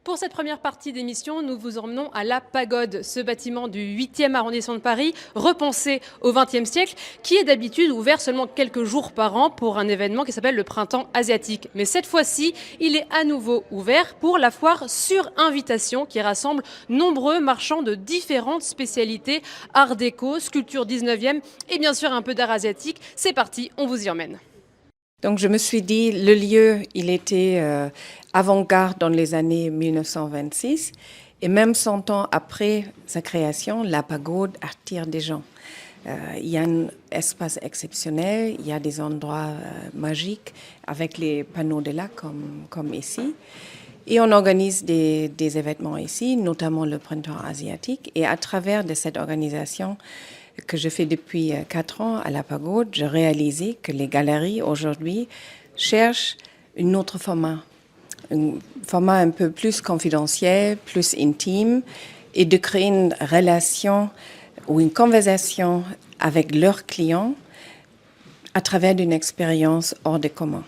Pour cette première partie d'émission, nous vous emmenons à la Pagode, ce bâtiment du 8e arrondissement de Paris, repensé au XXe siècle, qui est d'habitude ouvert seulement quelques jours par an pour un événement qui s'appelle le Printemps asiatique. Mais cette fois-ci, il est à nouveau ouvert pour la foire sur invitation qui rassemble nombreux marchands de différentes spécialités, art déco, sculpture 19e et bien sûr un peu d'art asiatique. C'est parti, on vous y emmène. Donc je me suis dit, le lieu, il était avant-garde dans les années 1926 et même 100 ans après sa création, la pagode attire des gens. Il y a un espace exceptionnel, il y a des endroits magiques avec les panneaux de lac comme ici. Et on organise des événements ici, notamment le Printemps asiatique. Et à travers de cette organisation que je fais depuis 4 ans à la Pagode, j'ai réalisé que les galeries aujourd'hui cherchent un autre format. Un format un peu plus confidentiel, plus intime, et de créer une relation ou une conversation avec leurs clients à travers une expérience hors de commun.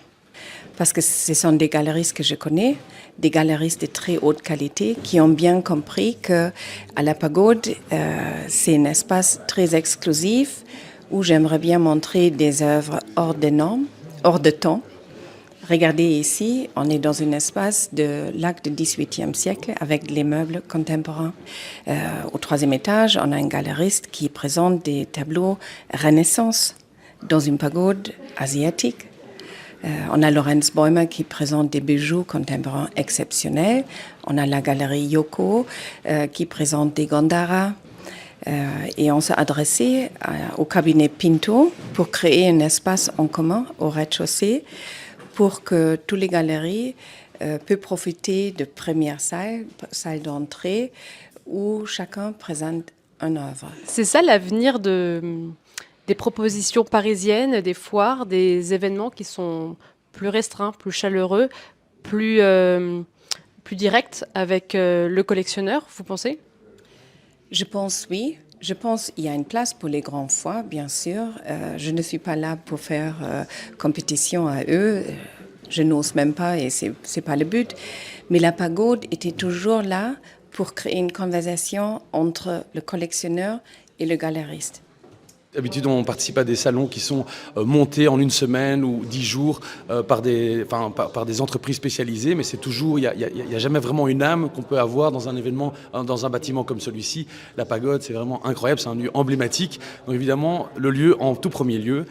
Parce que ce sont des galeristes que je connais, des galeristes de très haute qualité qui ont bien compris qu'à la Pagode, c'est un espace très exclusif où j'aimerais bien montrer des œuvres hors de normes, hors de temps. Regardez ici, on est dans un espace de l'art du XVIIIe siècle avec les meubles contemporains. Au 3e étage, on a un galeriste qui présente des tableaux Renaissance dans une pagode asiatique. On a Lorenz Bäumer qui présente des bijoux contemporains exceptionnels. On a la galerie Yoko qui présente des Gandhara. Et on s'est adressé au cabinet Pinto pour créer un espace en commun au rez-de-chaussée pour que toutes les galeries puissent profiter de première salle d'entrée où chacun présente une œuvre. C'est ça l'avenir des propositions parisiennes, des foires, des événements qui sont plus restreints, plus chaleureux, plus directs avec le collectionneur, vous pensez ? Je pense oui. Je pense qu'il y a une place pour les grandes foires, bien sûr. Je ne suis pas là pour faire compétition à eux. Je n'ose même pas et c'est pas le but. Mais la pagode était toujours là pour créer une conversation entre le collectionneur et le galeriste. D'habitude, on participe à des salons qui sont montés en une semaine ou 10 jours par des entreprises spécialisées, mais c'est toujours, il y a jamais vraiment une âme qu'on peut avoir dans un événement, dans un bâtiment comme celui-ci. La Pagode, c'est vraiment incroyable, c'est un lieu emblématique. Donc évidemment, le lieu en tout premier lieu.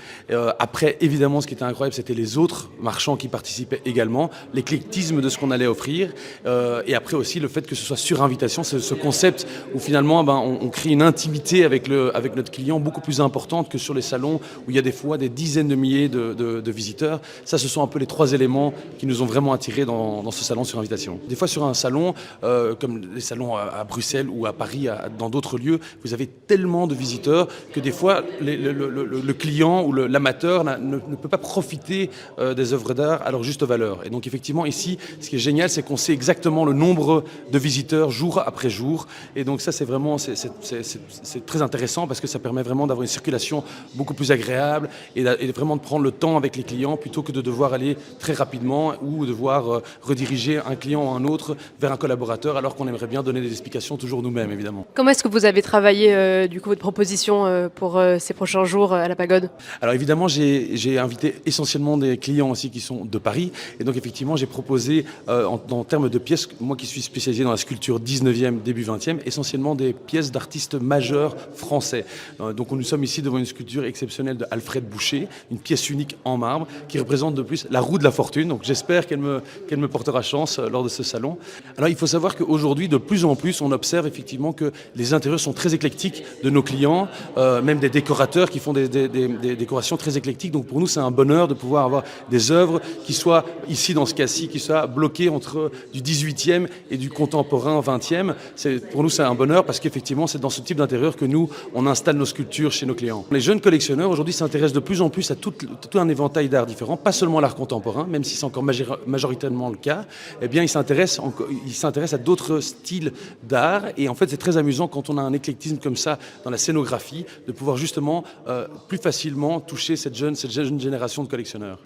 Après, évidemment, ce qui était incroyable, c'était les autres marchands qui participaient également, l'éclectisme de ce qu'on allait offrir, et après aussi le fait que ce soit sur invitation, ce concept où finalement, on crée une intimité avec notre client beaucoup plus importante que sur les salons où il y a des fois des dizaines de milliers de visiteurs. Ça, ce sont un peu les 3 éléments qui nous ont vraiment attirés dans ce salon sur invitation. Des fois sur un salon, comme les salons à Bruxelles ou à Paris, dans d'autres lieux, vous avez tellement de visiteurs que des fois le client ou l'amateur ne peut pas profiter des œuvres d'art à leur juste valeur. Et donc effectivement ici, ce qui est génial, c'est qu'on sait exactement le nombre de visiteurs jour après jour. Et donc ça, c'est vraiment c'est très intéressant parce que ça permet vraiment d'avoir une circulation beaucoup plus agréable et vraiment de prendre le temps avec les clients plutôt que de devoir aller très rapidement ou devoir rediriger un client ou un autre vers un collaborateur alors qu'on aimerait bien donner des explications toujours nous-mêmes évidemment. Comment est-ce que vous avez travaillé du coup votre proposition pour ces prochains jours à la Pagode ? Alors évidemment, j'ai invité essentiellement des clients aussi qui sont de Paris et donc effectivement j'ai proposé en termes de pièces, moi qui suis spécialisé dans la sculpture 19e, début 20e, essentiellement des pièces d'artistes majeurs français. Donc nous sommes ici devant une sculpture exceptionnelle de Alfred Boucher, une pièce unique en marbre qui représente de plus la roue de la fortune. Donc j'espère qu'elle me portera chance lors de ce salon. Alors il faut savoir qu'aujourd'hui, de plus en plus, on observe effectivement que les intérieurs sont très éclectiques de nos clients, même des décorateurs qui font des décorations très éclectiques. Donc pour nous, c'est un bonheur de pouvoir avoir des œuvres qui soient, ici dans ce cas-ci, qui soient bloquées entre du 18e et du contemporain 20e. Pour nous, c'est un bonheur parce qu'effectivement, c'est dans ce type d'intérieur que nous, on installe nos sculptures chez nos clients. Les jeunes collectionneurs aujourd'hui s'intéressent de plus en plus à tout un éventail d'art différents, pas seulement l'art contemporain, même si c'est encore majoritairement le cas. Eh bien, ils s'intéressent à d'autres styles d'art et en fait, c'est très amusant quand on a un éclectisme comme ça dans la scénographie de pouvoir justement plus facilement toucher cette jeune génération de collectionneurs.